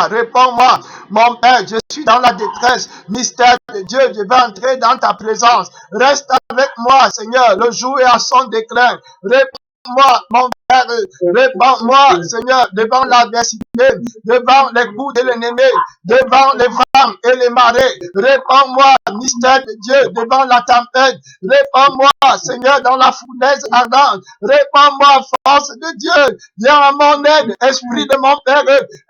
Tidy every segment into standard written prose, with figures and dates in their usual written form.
Seigneur. Réponds-moi, mon Père, je suis dans la détresse. Mystère de Dieu, je vais entrer dans ta présence. Reste avec moi, Seigneur. Le jour est à son déclin. Réponds-moi, mon Père. Réponds-moi, Seigneur, devant l'adversité, devant les coups de l'ennemi, devant les vents et les marées. Réponds-moi, mystère de Dieu, devant la tempête. Réponds-moi, Seigneur, dans la fournaise ardente. Réponds-moi, force de Dieu. Viens à mon aide, esprit de mon Père,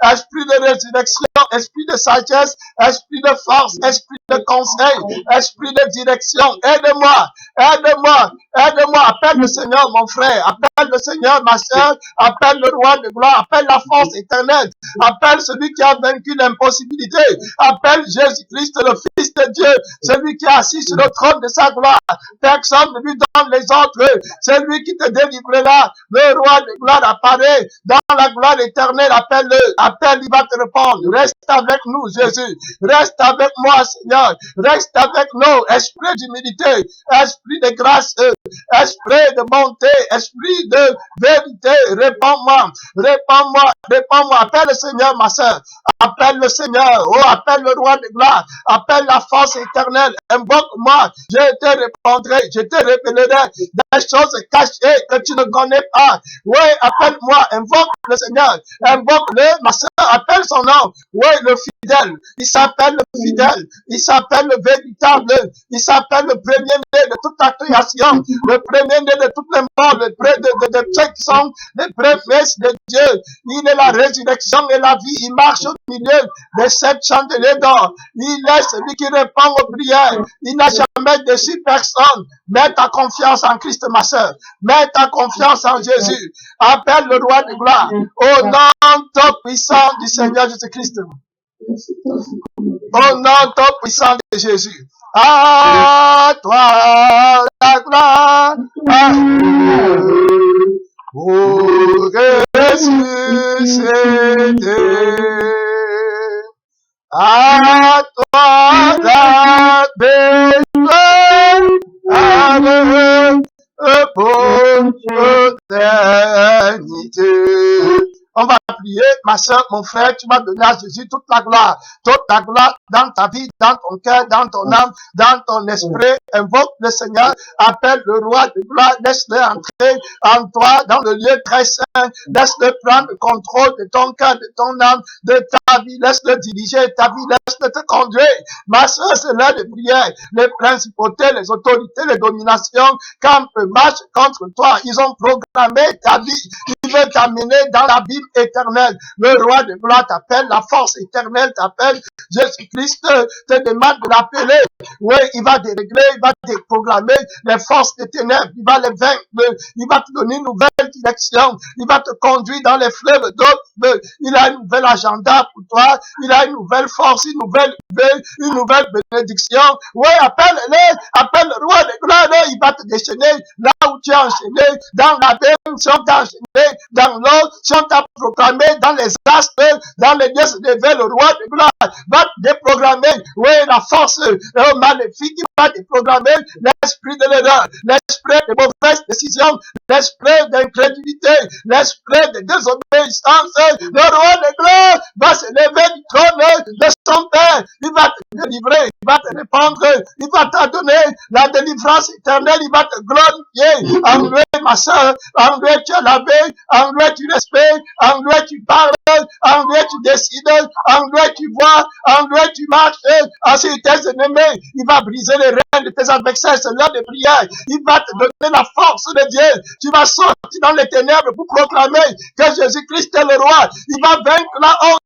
esprit de résurrection, esprit de sagesse, esprit de force, esprit de conseil, esprit de direction. Aide-moi, aide-moi, aide-moi. Appelle le Seigneur, mon frère. Appelle le Seigneur, ma soeur. Appelle le roi de gloire. Appelle la force éternelle. Appelle celui qui a vaincu l'impossibilité. Appelle Jésus-Christ, le Fils de Dieu. Celui qui est assis sur le trône de sa gloire. Personne ne lui donne les autres. C'est lui qui te délivrera. Le roi de gloire apparaît dans la gloire éternelle. Appelle-le. Appelle, il va te répondre. Reste avec nous, Jésus. Reste avec moi, Seigneur. Reste avec nous. Esprit d'humilité. Esprit de grâce. Esprit de bonté. Esprit de vérité. Réponds-moi. Réponds-moi. Réponds-moi. Appelle le Seigneur, ma soeur. Appelle le Seigneur. Oh, appelle le roi de gloire. Appelle la force éternelle. Invoque-moi. Je te répondrai. Je te révélerai des choses cachées que tu ne connais pas. Oui, appelle-moi. Invoque le Seigneur. Invoque-le, ma soeur. Appelle son nom. Oui, le fidèle. Il s'appelle le fidèle. Il s'appelle le véritable. Il s'appelle le premier-né de toute la création. Le premier-né de toutes les morts. Le de ceux qui sont les prémices de Dieu. Il est la résurrection et la vie. Il marche au milieu des 7 chandeliers d'or. Il est celui qui répond aux prières. Il n'a jamais déçu personne. Mets ta confiance en Christ, ma soeur. Mets ta confiance en Jésus. Appelle le roi de gloire. Au nom tout puissant du Seigneur Jésus-Christ. Au nom tout puissant de Jésus. À toi la gloire. Pour ressusciter. À toi la bénédiction avec l'éternité. On va prier, ma soeur, mon frère, tu vas donner à Jésus toute la gloire dans ta vie, dans ton cœur, dans ton âme, dans ton esprit. Invoque le Seigneur, appelle le roi de gloire, laisse-le entrer en toi dans le lieu très saint, laisse-le prendre le contrôle de ton cœur, de ton âme, de ta vie, laisse-le diriger ta vie, laisse-le te conduire. Ma soeur, c'est l'heure de prière. Les principautés, les autorités, les dominations, campent, marchent contre toi. Ils ont programmé ta vie. Ils veulent t'amener dans l'abîme éternel. Le roi de gloire t'appelle, la force éternelle t'appelle. Jésus-Christ te demande de l'appeler. Oui, il va dérégler, il va déprogrammer les forces des ténèbres. Il va les vaincre. Il va te donner une nouvelle direction. Il va te conduire dans les fleuves d'eau. Il a une nouvelle agenda pour toi. Il a une nouvelle force, une nouvelle bénédiction. Oui, appelle-le. Appelle le roi de gloire. Il va te déchaîner là où tu es enchaîné. Dans l'abîme, si on t'a enchaîné. Dans l'eau, si on t'a proclamé dans les astres, dans les lieux élevés, le roi de gloire va te déprogrammer. Oui, la force maléfique, il va déprogrammer l'esprit de l'erreur, l'esprit de mauvaise décision, l'esprit d'incrédulité, l'esprit de désobéissance. Le roi de gloire va se lever du trône de son Père. Il va te délivrer, il va te répondre, il va te donner la délivrance éternelle, il va te glorifier. En lui, ma soeur, en lui tu es lavé, en lui tu respectes, en lui tu parles, en lui tu décides, en lui tu vois, en lui tu marches. Ensuite tes ennemis, il va briser les reins de tes adversaires, c'est l'heure de prière. Il va te donner la force de Dieu. Tu vas sortir dans les ténèbres pour proclamer que Jésus-Christ est le roi. Il va vaincre la honte.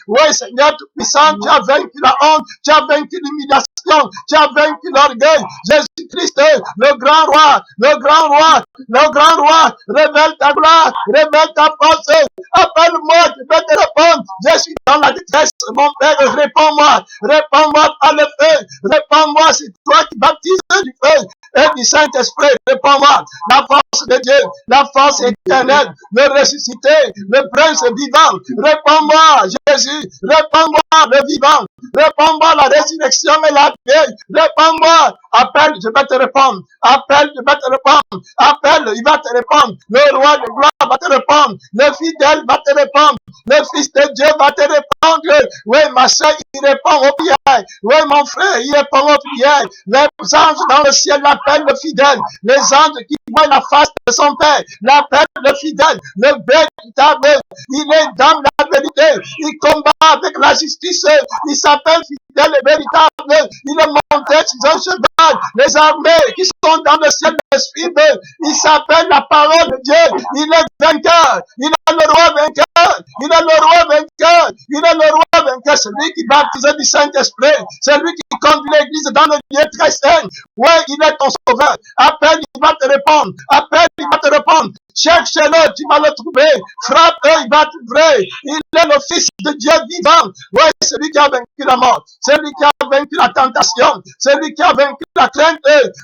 Oui, Seigneur tout-puissant, tu as vaincu la honte, tu as vaincu l'humiliation, tu as vaincu l'orgueil. Jésus-Christ, le grand roi, le grand roi, le grand roi, révèle ta gloire, révèle ta force. Appelle-moi, je vais te répondre. Je suis dans la détresse, mon Père, réponds-moi, réponds-moi par le feu, réponds-moi, c'est toi qui baptises du feu et du Saint-Esprit, réponds-moi, la force de Dieu, la force éternelle, le ressuscité, le prince vivant, réponds-moi, Jésus, réponds-moi, le vivant, Réponds-moi la résurrection et la vie. Réponds-moi. Appelle, je vais te répondre. Appelle, je vais te répondre. Appelle, il va te répondre. Le roi de gloire va te répondre. Le fidèle va te répondre. Le fils de Dieu va te répondre. Oui, ma soeur, il répond aux prières. Oui, mon frère, il répond aux prières. Les anges dans le ciel l'appellent le fidèle. Les anges qui voient la face de son Père l'appellent le fidèle. Le véritable, il est dans la vérité. Il combat avec la justice. Il s'appelle fidèle et véritable. Il est monté sur un cheval. Les armées qui sont dans le ciel le suivent. Il s'appelle la parole de Dieu. Il est vainqueur. Il est le roi vainqueur. Il est le roi vainqueur. Il est le roi vainqueur. Celui qui baptise du Saint-Esprit. Celui qui conduit l'église dans le lieu très saint. Oui, il est ton sauveur. Appelle, il va te répondre. Appelle, il va te répondre. Cherche-le, tu vas le trouver. Frappe-le, il va t'ouvrir. Il est le Fils de Dieu vivant. Oui, celui qui a vaincu la mort. Celui qui a vaincu la tentation. Celui qui a vaincu la crainte.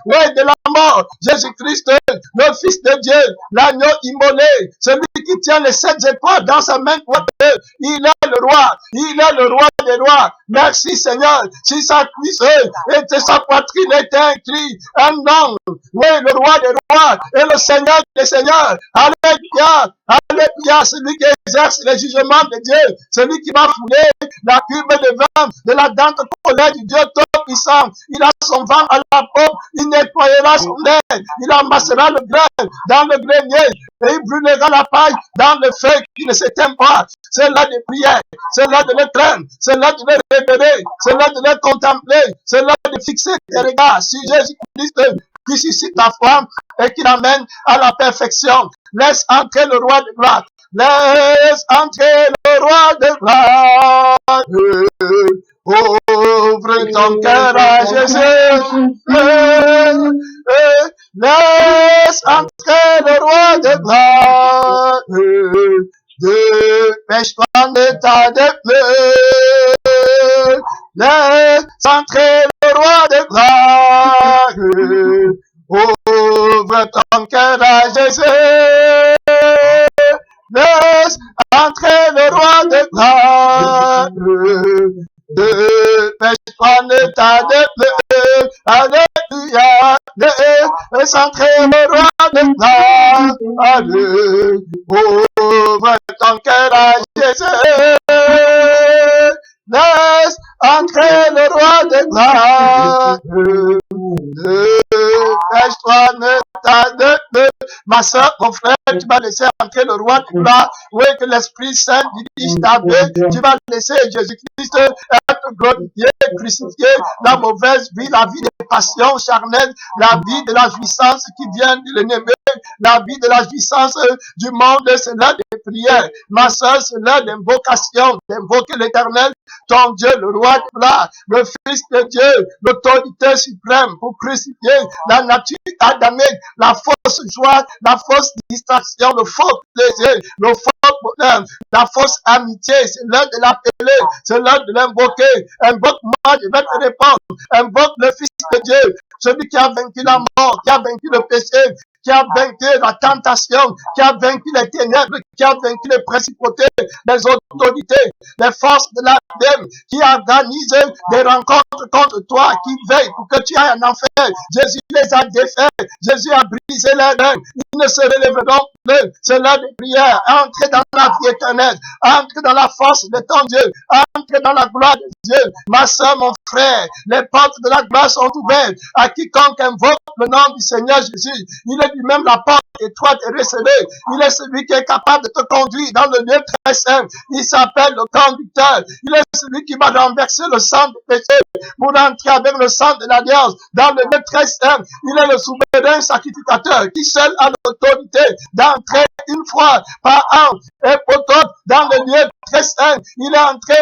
Oui, de la mort. Jésus-Christ, le Fils de Dieu. L'agneau immolé. Celui qui tient les 7 étoiles dans sa main droite. Il est le roi. Il est le roi des rois. Merci Seigneur. Si sa cuisse et sa poitrine était un cri, un nom. Oui, le roi des rois et le Seigneur des seigneurs. Alléluia. Alléluia. Celui qui exerce les jugements de Dieu. Celui qui va fouler la cube de vin de la dente colère du Dieu Tout-Puissant. Il a son vent à la peau. Il nettoyera son air. Il amassera le grain dans le grenier. Et il brûlera la paille dans le feu qui ne s'éteint pas. C'est là de prière. C'est là de l'étreindre. C'est là de le révérer. C'est là de le contempler. C'est là de fixer tes regards sur Jésus-Christ qui suscite la foi et qui l'amène à la perfection. Laisse entrer le roi de gloire. Laisse entrer le roi de gloire. Ouvre ton cœur à Jésus. Laisse entrer le roi de gloire. Dépêche-toi de t'adapter. Laisse entrer le roi de gloire. Ouvre ton cœur à Jésus. Laisse entrer le roi de gloire. Dépêche-toi de t'adapter. Alléluia. Laisse entrer le roi de gloire. Alléluia. Ouvre ton cœur à Jésus. Laisse entrer le roi de gloire. Dépêche-toi, ne tarde pas. Ma soeur, mon frère, tu vas laisser entrer le roi de gloire. Oui, que l'Esprit Saint dirige ta vie. Tu vas laisser Jésus-Christ être glorifié, crucifié. La mauvaise vie, la vie des passions charnelles, la vie de la jouissance qui vient de l'ennemi, la vie de la jouissance du monde, c'est l'heure des prières. Ma soeur, c'est l'heure d'invocation, d'invoquer l'Éternel, ton Dieu, le roi de gloire, le Fils de Dieu, l'autorité suprême pour crucifier la nature adamique, la fausse joie, la fausse distraction, le faux plaisir, le faux bonheur, la fausse amitié. C'est l'heure de l'appeler, c'est l'heure de l'invoquer. Invoque-moi, je vais te répondre. Invoque le Fils de Dieu, celui qui a vaincu la mort, qui a vaincu le péché, qui a vaincu la tentation, qui a vaincu les ténèbres, qui a vaincu les principautés, les autorités, les forces de l'abîme, qui organise des rencontres contre toi, qui veille pour que tu ailles en enfer. Jésus les a défaits, Jésus a brisé les reins, ils ne se relèveront plus. C'est l'heure de prière. Entre dans la vie éternelle, entre dans la force de ton Dieu, entre dans la gloire de Dieu. Ma soeur, mon frère, les portes de la gloire sont ouvertes à quiconque invoque le nom du Seigneur Jésus. Il est lui-même la porte étroite et recélée. Il est celui qui est capable de te conduire dans le lieu très saint. Il s'appelle le conducteur. Il est celui qui va renverser le sang du péché pour entrer avec le sang de l'alliance dans le lieu très saint. Il est le souverain sacrificateur qui seul a l'autorité d'entrer une fois par an et peut-être dans le lieu très saint. Il est entré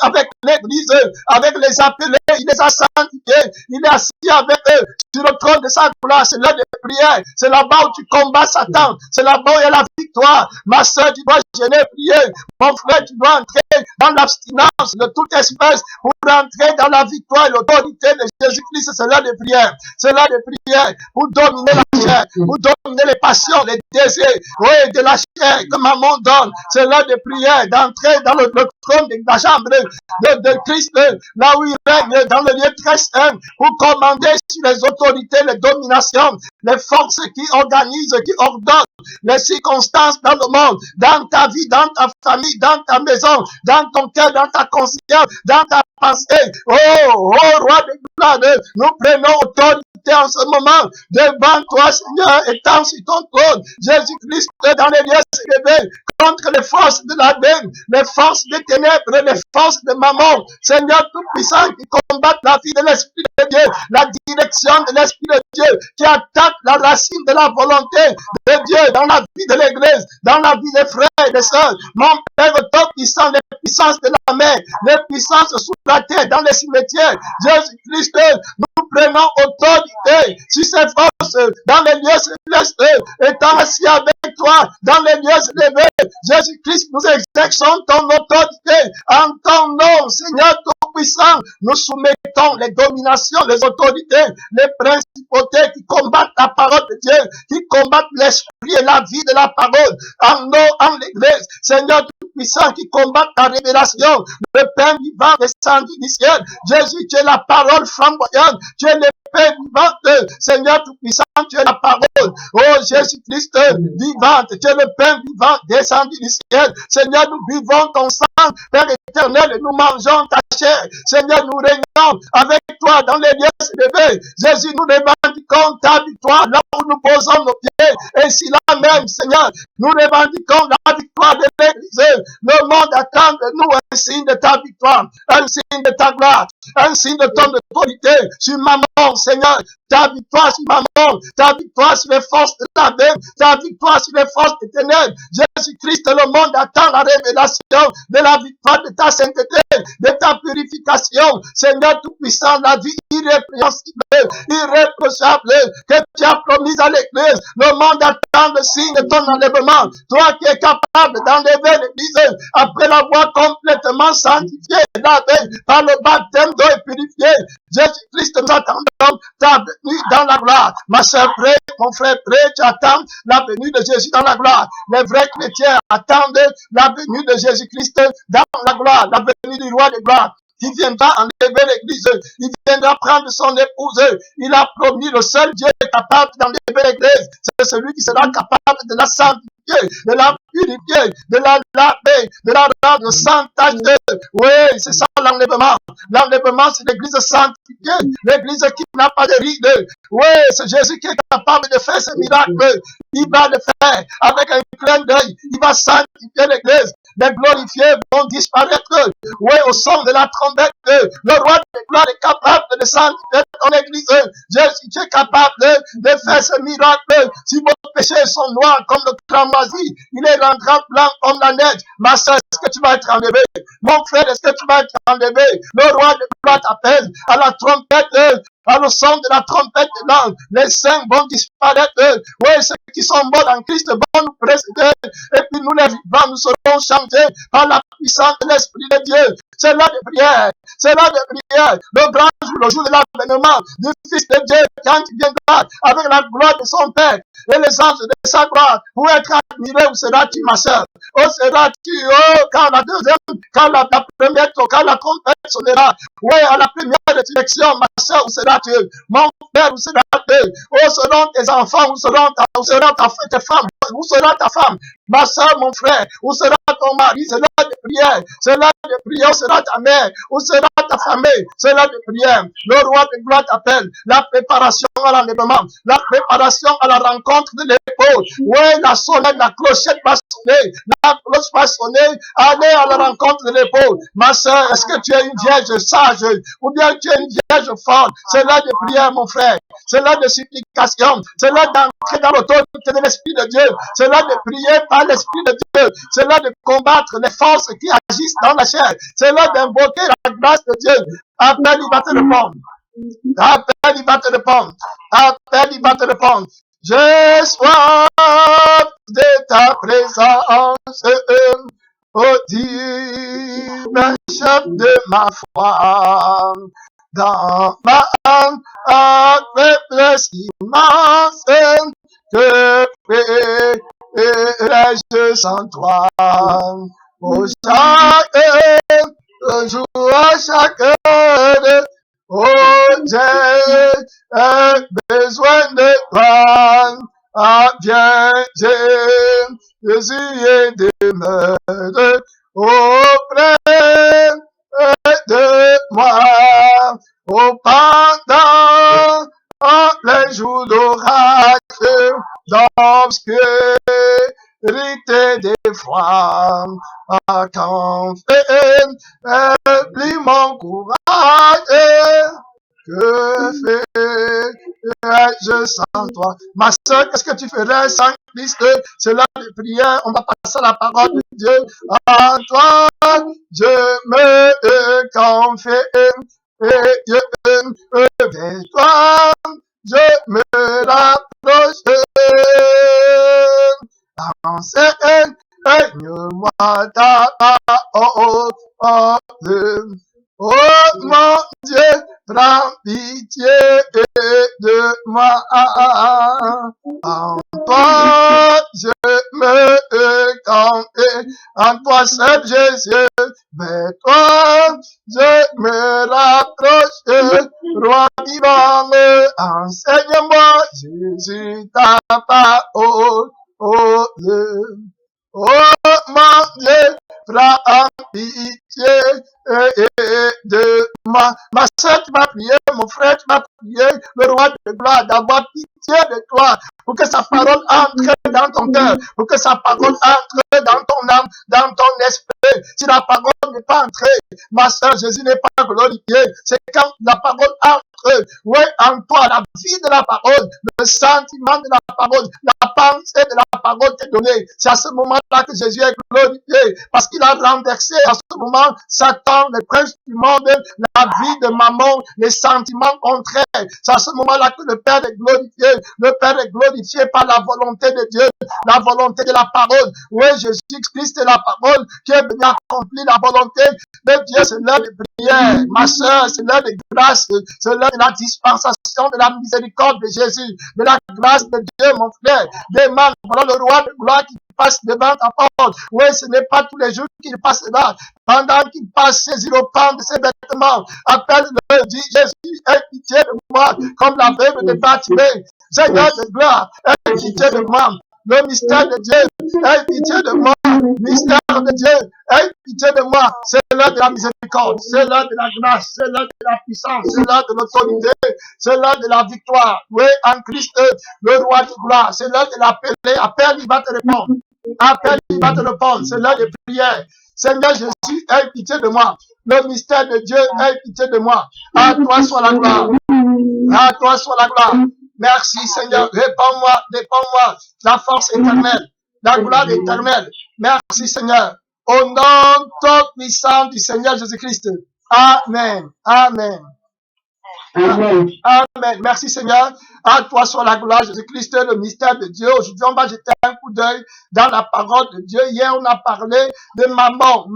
avec l'église, avec les appelés. Il les a sanctifiés. Il est assis avec eux sur le trône de sa gloire. C'est l'heure de prière. C'est là-bas où tu combats Satan. C'est là-bas où il y a la victoire. Ma soeur, tu dois gêner, prier. Mon frère, tu dois entrer dans l'abstinence de toute espèce pour rentrer dans la victoire et l'autorité de Jésus-Christ. C'est l'heure de prière. C'est l'heure de prière pour dominer la chair, pour dominer les passions, les désirs, oui, de la chair que maman donne. C'est l'heure de prière, d'entrer dans le trône de la chambre de Christ, là où il règne dans le lieu très saint, pour commander sur les autorités, les dominations, les forces qui organisent, qui ordonnent les circonstances dans le monde, dans ta vie, dans ta famille, dans ta maison, dans ton cœur, dans ta conscience, dans ta pensée. Oh, roi de gloire, nous prenons autorité en ce moment devant toi, Seigneur, étant sur ton trône. Jésus-Christ dans les lieux élevés contre les forces de l'abîme, les forces des ténèbres, les forces de maman. Seigneur tout-puissant qui combattent la vie de l'Esprit de Dieu, la direction de l'Esprit de Dieu, qui attaque la racine de la volonté de Dieu dans la vie de l'Église, dans la vie des frères et des sœurs. Mon Père tout-puissant, les puissances de la mer, les puissances sous la terre, dans les cimetières. Jésus-Christ, nous prenons autorité sur ces forces dans les lieux célestes, étant assis avec toi dans les lieux élevés. Jésus-Christ, nous exerçons ton autorité en ton nom, Seigneur tout-puissant. Nous soumettons les dominations, les autorités, les principautés qui combattent la parole de Dieu, qui combattent l'esprit et la vie de la parole en l'Église. Seigneur tout-puissant, qui combattent ta révélation, le pain vivant descendu du ciel. Jésus, tu es la parole flamboyante, tu es le pain vivant, Seigneur tout-puissant, tu es la parole. Oh Jésus-Christ, vivante, tu es le pain vivant descendu du ciel. Seigneur, nous vivons ton sang, Père éternel, et nous mangeons ta chair. Seigneur, nous régnons avec toi dans les lieux élevés. Jésus, nous revendiquons ta victoire là où nous posons nos pieds. Et si là même, Seigneur, nous revendiquons la victoire de l'Église. Le monde attend de nous un signe de ta victoire, un signe de ta gloire, un signe de ton autorité sur maman, Seigneur. Ta victoire sur maman, ta victoire sur les forces de la vie, ta victoire sur les forces des ténèbres. Jésus-Christ, le monde attend la révélation de la victoire de ta sainteté, de ta purification. Seigneur tout-puissant, la vie irrépréhensible, irréprochable, que tu as promise à l'Église. Le monde attend le signe de ton enlèvement. Toi qui es capable d'enlever l'Église après l'avoir complètement sanctifiée, lavée par le baptême d'eau et purifiée. Jésus-Christ, nous attendons ta venue dans la gloire. Ma soeur près, mon frère près, tu attends la venue de Jésus dans la gloire. Les vrais chrétiens attendent la venue de Jésus-Christ dans la gloire, la venue du roi de gloire. Il viendra enlever l'église, il viendra prendre son épouse. Il a promis, le seul Dieu capable d'enlever l'église, c'est celui qui sera capable de la sanctifier, de la purifier, de la laver, de la rendre sans tache. Oui, c'est ça l'enlèvement. L'enlèvement, c'est l'église sanctifiée, l'église qui n'a pas de rides. Oui, c'est Jésus qui est capable de faire ce miracle. Il va le faire avec un clin d'œil. Il va sanctifier l'église. Les glorifiés vont disparaître. Oui, au son de la trompette, le roi de gloire est capable de sanctifier ton église. Jésus, tu es capable de faire ce miracle. Si vos péchés sont noirs comme le cramoisi, il les rendra blancs comme la neige. Ma soeur, est-ce que tu vas être enlevé? Mon frère, est-ce que tu vas être enlevé? Le roi de gloire t'appelle à la trompette. À le son de la trompette de l'ange, les saints vont disparaître. Oui, ceux qui sont morts en Christ vont nous précéder. Et puis nous les vivants, nous serons chantés par la puissance de l'Esprit de Dieu. C'est l'heure de prière. C'est l'heure de prière. Le grand jour, le jour de l'avènement du Fils de Dieu, quand il viendra avec la gloire de son Père et les anges de sa gloire, pour être admiré, où seras-tu, ma soeur? Où seras-tu? Oh, quand la deuxième, quand la première, quand la trompette sonnera. Oui, à la première résurrection, ma soeur, où seras-tu? Mon frère, où seras-tu? Où seront tes enfants? Où sera ta femme? Où sera ta femme? Ma soeur, mon frère, où sera ton mari? C'est l'heure de prière. C'est l'heure de prière. Où sera ta mère? Où sera ta famille? C'est l'heure de prière. Le roi de gloire t'appelle. La préparation à l'enlèvement. La préparation à la rencontre de l'épaule. Oui, la sonnette, la clochette va sonner. La cloche va sonner. Allez à la rencontre de l'épaule. Ma soeur, est-ce que tu es une vierge sage? Ou bien tu es une vierge forte? C'est l'heure de prière, mon frère. C'est l'heure de supplication. C'est l'heure d'entrer dans l'autorité de l'Esprit de Dieu. C'est l'heure de prier par l'Esprit de Dieu. C'est l'heure de combattre les forces qui agissent dans la chair. C'est l'heure d'invoquer la grâce de Dieu. Appelle, il va te répondre. Appelle, il va te répondre. Appelle, il va te répondre. J'ai soif de ta présence. ô divin chef de ma foi, dans ma âme, faiblesse immense, que ferais-je sans toi? Au chaque jour, à chaque heure, oh, j'ai besoin de toi. Ah, viens, Jésus, et demeure auprès de moi. Oh, pendant les jours d'orage, d'obscurité des fois, quand faiblit mon courage, que ferais-je sans toi? Ma soeur, qu'est-ce que tu ferais sans Christ? C'est l'heure de prière. On va passer à la parole de Dieu. En toi, je me confie. Et Dieu, vers toi, je me rapproche. Enseigne-moi ta parole. Oh mon Dieu, prends pitié de moi. En toi, je me confie. En toi seul, Jésus. Vers toi, je me rapproche. Roi vivant, enseigne-moi, Jésus, ta parole. Oh mon Dieu, prends pitié de moi. Ma soeur, tu m'as prié, mon frère, tu m'as prié, le roi de gloire, d'avoir pitié de toi, pour que sa parole entre dans ton cœur, pour que sa parole entre dans ton âme, dans ton esprit. Si la parole n'est pas entrée, ma soeur, Jésus n'est pas glorifié. C'est quand la parole entre, oui, en toi, la vie de la parole, le sentiment de la parole, la pensée de la parole t'est donnée. C'est à ce moment-là que Jésus est glorifié, parce qu'il a renversé à ce moment Satan, le prince du monde, la vie de maman, les sentiments contraires. C'est à ce moment-là que le Père est glorifié. Le Père est glorifié par la volonté de Dieu, la volonté de la parole. Oui, Jésus-Christ est la parole qui est venu accomplir la volonté de Dieu. C'est l'heure de prière, ma soeur, c'est l'heure de grâce, c'est l'heure de la dispensation de la miséricorde de Jésus, de la grâce de Dieu, mon frère. Demande, voilà le roi de gloire qui passe devant ta porte. Oui, ce n'est pas tous les jours qu'il passe là. Pendant qu'il passe, saisir au pan de ses vêtements, appelle-le, dit Jésus, aie pitié de moi, comme la veuve de Bathsheba. Seigneur de gloire, aie pitié de moi. Le mystère de Dieu, aie pitié de moi. Mystère de Dieu, aie pitié de moi. C'est l'heure de la miséricorde, c'est l'heure de la grâce, c'est l'heure de la puissance, c'est l'heure de l'autorité, c'est l'heure de la victoire. Oui, en Christ, le roi de gloire, c'est l'heure de l'appeler. Appelle, il va te répondre. Appelle, il va te répondre. C'est l'heure de prière. Seigneur Jésus, aie pitié de moi. Le mystère de Dieu, aie pitié de moi. À toi soit la gloire. À toi soit la gloire. Merci Seigneur. Réponds-moi, réponds-moi. La force éternelle, la gloire éternelle. Merci Seigneur. Au nom tout puissant du Seigneur Jésus-Christ. Amen. Amen. Amen. Amen. Merci Seigneur. À toi soit la gloire, Jésus-Christ, le mystère de Dieu. Aujourd'hui, on va jeter un coup d'œil dans la parole de Dieu. Hier, on a parlé de maman.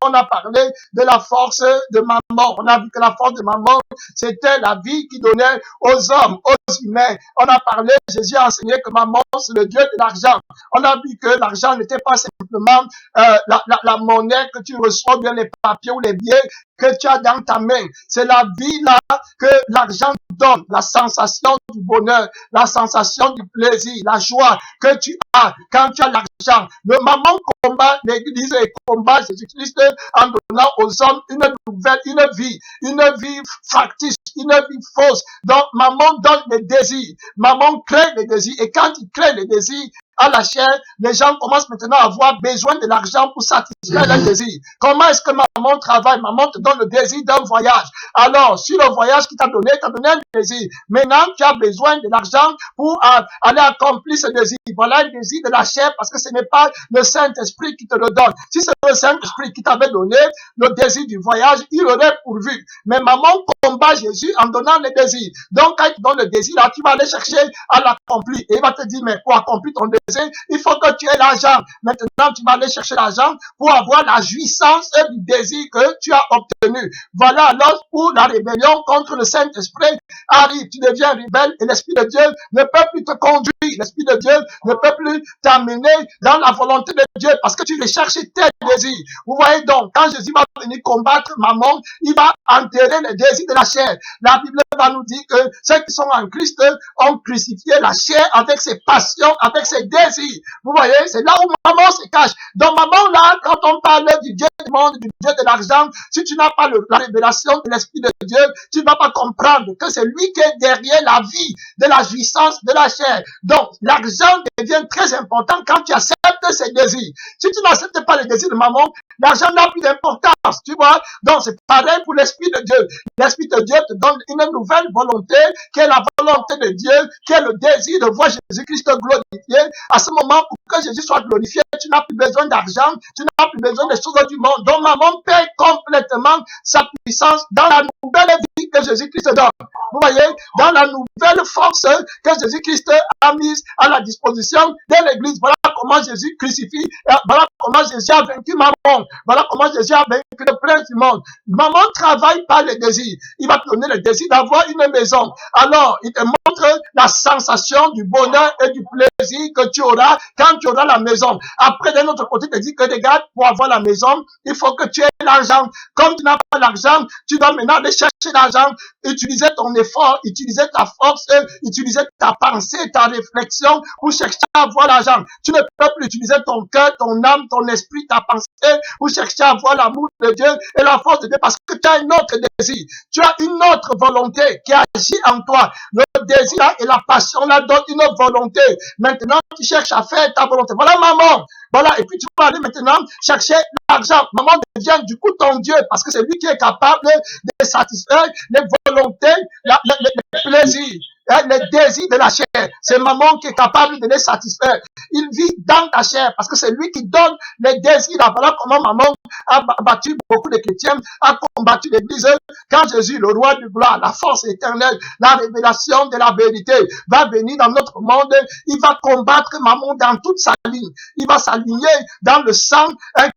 On a parlé de la force de maman. On a vu que la force de maman, c'était la vie qui donnait aux hommes, aux humains. On a parlé, Jésus a enseigné que maman, c'est le Dieu de l'argent. On a vu que l'argent n'était pas simplement la monnaie que tu reçois, bien les papiers ou les billets que tu as dans ta main. C'est la vie là que l'argent donne, la sensation du bonheur, la sensation du plaisir, la joie que tu as quand tu as l'argent. Le maman combat l'Église et combat Jésus-Christ en donnant aux hommes une nouvelle, une vie factice, une vie fausse. Donc maman donne des désirs, maman crée des désirs, et quand il crée des désirs à la chair, les gens commencent maintenant à avoir besoin de l'argent pour satisfaire leurs désirs. Comment est-ce que maman travaille? Maman te donne le désir d'un voyage. Alors, sur le voyage qu'il t'a donné un désir. Maintenant, tu as besoin de l'argent pour aller accomplir ce désir. Voilà le désir de la chair, parce que ce n'est pas le Saint-Esprit qui te le donne. Si c'est le Saint-Esprit qui t'avait donné le désir du voyage, il aurait pourvu. Mais maman combat Jésus en donnant le désir. Donc, quand il te donne le désir, là, tu vas aller chercher à l'accomplir. Et il va te dire, mais pour accomplir ton désir, désir. Il faut que tu aies l'argent. Maintenant, tu vas aller chercher l'argent pour avoir la jouissance du désir que tu as obtenu. Voilà alors où la rébellion contre le Saint-Esprit arrive. Tu deviens rebelle et l'Esprit de Dieu ne peut plus te conduire. L'Esprit de Dieu ne peut plus t'amener dans la volonté de Dieu parce que tu recherches tes désirs. Vous voyez donc, quand Jésus va venir combattre Mammon, il va enterrer les désirs de la chair. La Bible va nous dire que ceux qui sont en Christ ont crucifié la chair avec ses passions, avec ses désirs. Vous voyez, c'est là où Mammon se cache. Donc Mammon, là, quand on parle du Dieu du monde, du Dieu de l'argent, si tu n'as pas la révélation de l'Esprit de Dieu, tu ne vas pas comprendre que c'est lui qui est derrière la vie, de la jouissance de la chair. Donc, l'argent devient très important quand tu acceptes ses désirs. Si tu n'acceptes pas les désirs de Mammon, l'argent n'a plus d'importance, tu vois. Donc, c'est pareil pour l'Esprit de Dieu. L'Esprit de Dieu te donne une nouvelle volonté, qui est la volonté de Dieu, qui est le désir de voir Jésus-Christ glorifié. À ce moment, pour que Jésus soit glorifié, tu n'as plus besoin d'argent, tu n'as plus besoin des choses du monde. Donc, Mammon perd complètement sa puissance dans la nouvelle vie que Jésus-Christ donne. Vous voyez, dans la nouvelle force que Jésus-Christ a mise à la disposition de l'Église. Voilà comment Jésus crucifie, voilà comment Jésus a vaincu Mammon, voilà comment Jésus a vaincu le prince du monde. Mammon travaille par les désirs. Il va te donner le désir d'avoir une maison. Alors, il te montre la sensation du bonheur et du plaisir que tu auras quand tu auras la maison. Après, d'un autre côté, il te dit que regarde, pour avoir la maison, il faut que tu aies l'argent. Comme tu n'as pas l'argent, tu dois maintenant aller chercher l'argent, utiliser ton effort, utiliser ta force, utiliser ta pensée, ta réflexion pour chercher à avoir l'argent. Tu ne peux plus utiliser ton cœur, ton âme, ton esprit, ta pensée pour chercher à avoir l'amour de Dieu et la force de Dieu parce que tu as un autre désir. Tu as une autre volonté qui agit en toi. Le désir et la passion là donnent une autre volonté. Maintenant, tu cherches à faire ta volonté. Voilà maman. Voilà, et puis tu vas aller maintenant chercher l'argent. Maman devient du coup ton Dieu parce que c'est lui qui est capable de satisfaire les volontés, les plaisirs, les désirs de la chair. C'est maman qui est capable de les satisfaire. Il vit dans ta chair parce que c'est lui qui donne les désirs. Voilà comment maman a battu beaucoup de chrétiens, a combattu l'église. Quand Jésus, le roi du gloire, la force éternelle, la révélation de la vérité va venir dans notre monde, il va combattre maman dans toute sa ligne. Il va s'aligner dans le sang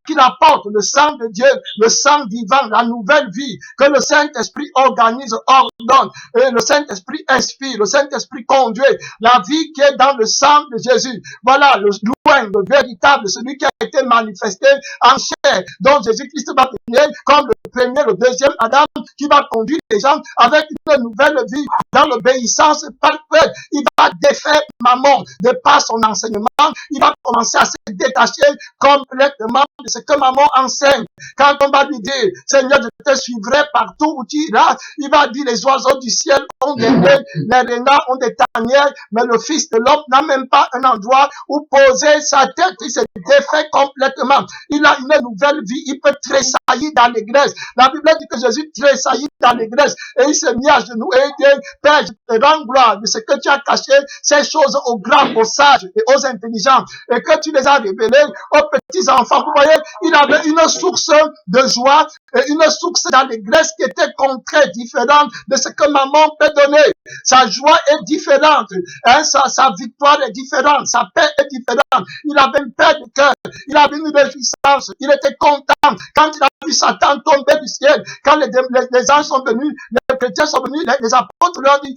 qu'il apporte, le sang de Dieu, le sang vivant, la nouvelle vie que le Saint-Esprit organise, ordonne, et le Saint-Esprit inspire, le Saint-Esprit conduit, la vie qui est dans le sang de Jésus. Voilà le loin, le véritable, celui qui a été manifesté en chair, dont Jésus-Christ va venir comme le premier, le deuxième Adam, qui va conduire les gens avec une nouvelle vie dans l'obéissance parfaite. Il va défaire maman de par son enseignement. Il va commencer à se détacher complètement de ce que maman enseigne. Quand on va lui dire, Seigneur, je te suivrai partout où tu iras, il va dire, les oiseaux du ciel ont des nez, les renards ont des tanières, mais le Fils de l'homme n'a même pas un endroit où poser sa tête. Il se défait complètement. Il a une nouvelle vie. Il peut tressaillir dans l'église. La Bible dit que Jésus tressaillit dans l'église et il s'est mis à genoux et il dit, Père, je te rends gloire de ce que tu as caché ces choses aux grands, aux sages et aux intelligents et que tu les as révélées aux petits enfants. Vous voyez, il avait une source de joie et une source dans l'église qui était concrète, différente de ce que maman peut donner. Sa joie est différente, hein, sa victoire est différente, sa paix est différente. Il avait une paix de cœur, il avait une réjouissance, il était content quand il a vu Satan tomber du ciel, quand les anges sont venus, les chrétiens sont venus, les apôtres leur dit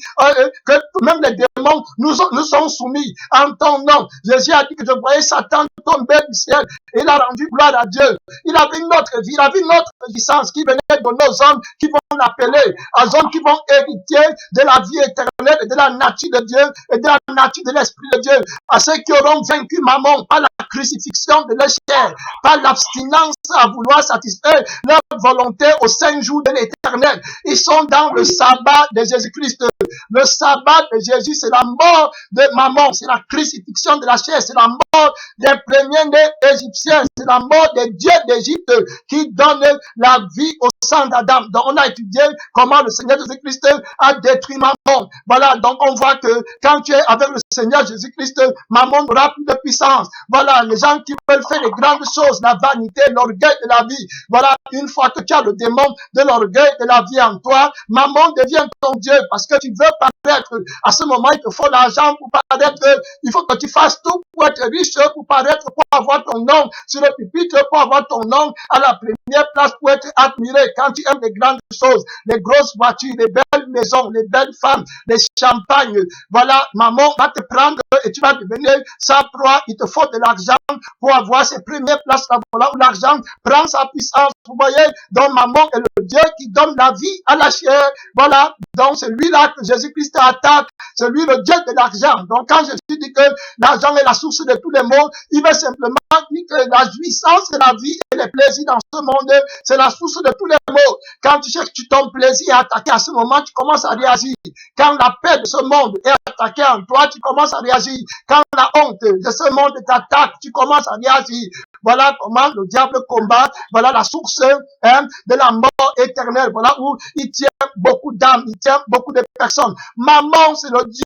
que même les démons nous sont soumis en ton nom. Jésus a dit que je voyais Satan tomber du ciel et il a rendu gloire à Dieu. Il avait une autre vie, il avait une autre puissance qui venait donner aux hommes qui vont l'appeler, aux hommes qui vont hériter de la vie éternelle et de la nature de Dieu et de la nature de l'Esprit de Dieu. À ceux qui auront vaincu maman par la crucifixion de leur chair, par l'abstinence à vouloir satisfaire leur volonté aux 5 jours de l'éternel. Ils sont dans le sabbat de Jésus-Christ. Le sabbat de Jésus, c'est la mort de maman, c'est la crucifixion de la chair, c'est la mort des premiers-nés égyptiens, c'est la mort des dieux d'Égypte qui donne la vie aux sang d'Adam. Donc, on a étudié comment le Seigneur Jésus-Christ a détruit Mammon. Voilà, donc on voit que quand tu es avec le Seigneur Jésus-Christ, Mammon n'aura plus de puissance. Voilà, les gens qui veulent faire les grandes choses, la vanité, l'orgueil de la vie. Voilà, une fois que tu as le démon de l'orgueil de la vie en toi, Mammon devient ton Dieu parce que tu veux paraître. À ce moment, il te faut l'argent pour paraître. Il faut que tu fasses tout pour être riche, pour paraître, pour avoir ton nom sur le pupitre, pour avoir ton nom à la première place, pour être admiré. Quand tu aimes les grandes choses, les grosses voitures, les belles maisons, les belles femmes, les champagnes, voilà, Mammon va te prendre et tu vas devenir sa proie. Il te faut de l'argent pour avoir ces premières places là, voilà, où l'argent prend sa puissance. Vous voyez, donc Mammon est le Dieu qui donne la vie à la chair. Voilà, donc c'est lui-là que Jésus-Christ attaque. C'est lui le Dieu de l'argent. Donc quand Jésus dit que l'argent est la source de tous les maux, il veut simplement dire que la jouissance de la vie et les plaisirs dans ce monde, c'est la source de tous les maux. Quand tu cherches ton plaisir à attaquer, à ce moment, tu commences à réagir. Quand la paix de ce monde est attaquée en toi, tu commences à réagir. Quand la honte de ce monde t'attaque, tu commences à réagir. Voilà comment le diable combat. Voilà la source de la mort éternelle. Voilà où il tient beaucoup d'âmes, il tient beaucoup de personnes. Mammon, c'est le Dieu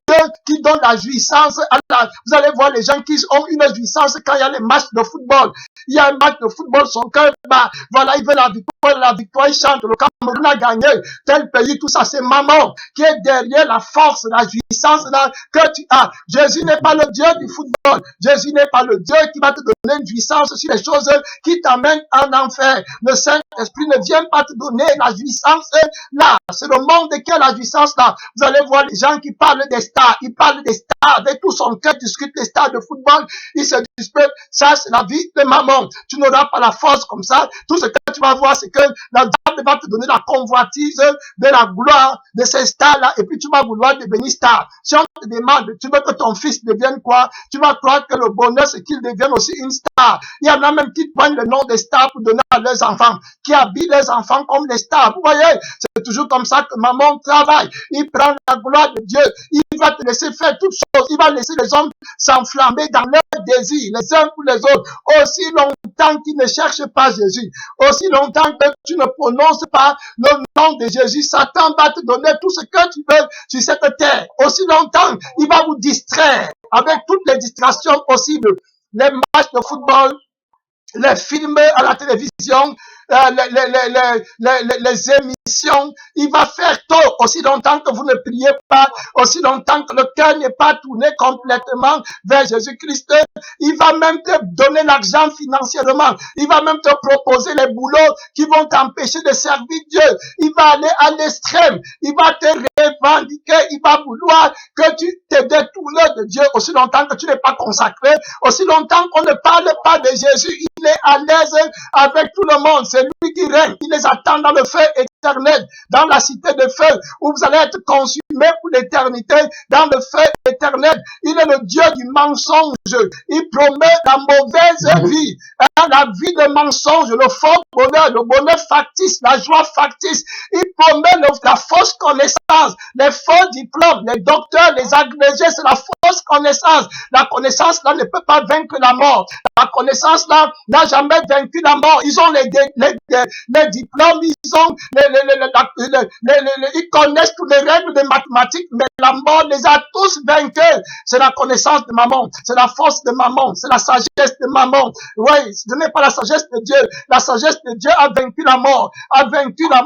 qui donne la jouissance. Vous allez voir les gens qui ont une jouissance quand il y a les matchs de football. Il y a un match de football, son cœur bat. Voilà, il veut la victoire, il chante. Le Cameroun a gagné. Tel pays, tout ça, c'est Mammon qui est derrière la force, la jouissance là, que tu as. Jésus n'est pas le Dieu du football. Jésus n'est pas le Dieu qui va te donner une jouissance sur les choses qui t'amènent en enfer. Le Saint-Esprit ne vient pas te donner la jouissance là. C'est le monde qui a la jouissance là. Vous allez voir les gens qui parlent des stars. Ils parlent des stars avec tout son cœur, discutent des stars de football. Ils se disputent. Ça, c'est la vie de Mammon. Tu n'auras pas la force comme ça. Tout ce que tu vas voir, c'est que la diable va te donner la convoitise de la gloire de ces stars-là. Et puis tu vas vouloir devenir star. Si on te demande, tu veux que ton fils devienne quoi? Tu vas croire que le bonheur, c'est qu'il devienne aussi une star. Il y en a même qui prennent le nom des stars pour donner à leurs enfants, qui habillent leurs enfants comme des stars. Vous voyez, c'est toujours comme ça que Mammon travaille. Il prend la gloire de Dieu. Il va te laisser faire toutes choses. Il va laisser les hommes s'enflammer dans leurs désirs, les uns pour les autres. Aussi longtemps qu'ils ne cherchent pas Jésus, aussi longtemps que tu ne prononces pas le nom de Jésus, Satan va te donner tout ce que tu veux sur cette terre. Aussi longtemps, il va vous distraire avec toutes les distractions possibles. Les matchs de football, les films à la télévision, les émissions, il va faire tôt, aussi longtemps que vous ne priez pas, aussi longtemps que le cœur n'est pas tourné complètement vers Jésus-Christ. Il va même te donner l'argent financièrement. Il va même te proposer les boulots qui vont t'empêcher de servir Dieu. Il va aller à l'extrême. Il va te revendiquer. Il va vouloir que tu te détournes de Dieu aussi longtemps que tu n'es pas consacré, aussi longtemps qu'on ne parle pas de Jésus. Il est à l'aise avec tout le monde. C'est lui qui règne. Il les attend dans le feu éternel, dans la cité de feu, où vous allez être consumés pour l'éternité, dans le feu éternel. Il est le Dieu du mensonge. Il promet la mauvaise vie, la vie de mensonge, le faux bonheur, le bonheur factice, la joie factice. Il promet la fausse connaissance, les faux diplômes, les docteurs, les agrégés, c'est la fausse connaissance. La connaissance là ne peut pas vaincre la mort. La connaissance là n'a jamais vaincu la mort. Ils ont les diplômes, ils ont ils connaissent toutes les règles de mathématiques, mais la mort les a tous vaincus. C'est la connaissance de Mammon, c'est la force de Mammon, c'est la sagesse de Mammon. Oui, ce n'est pas la sagesse de Dieu. La sagesse de Dieu a vaincu la mort, a vaincu la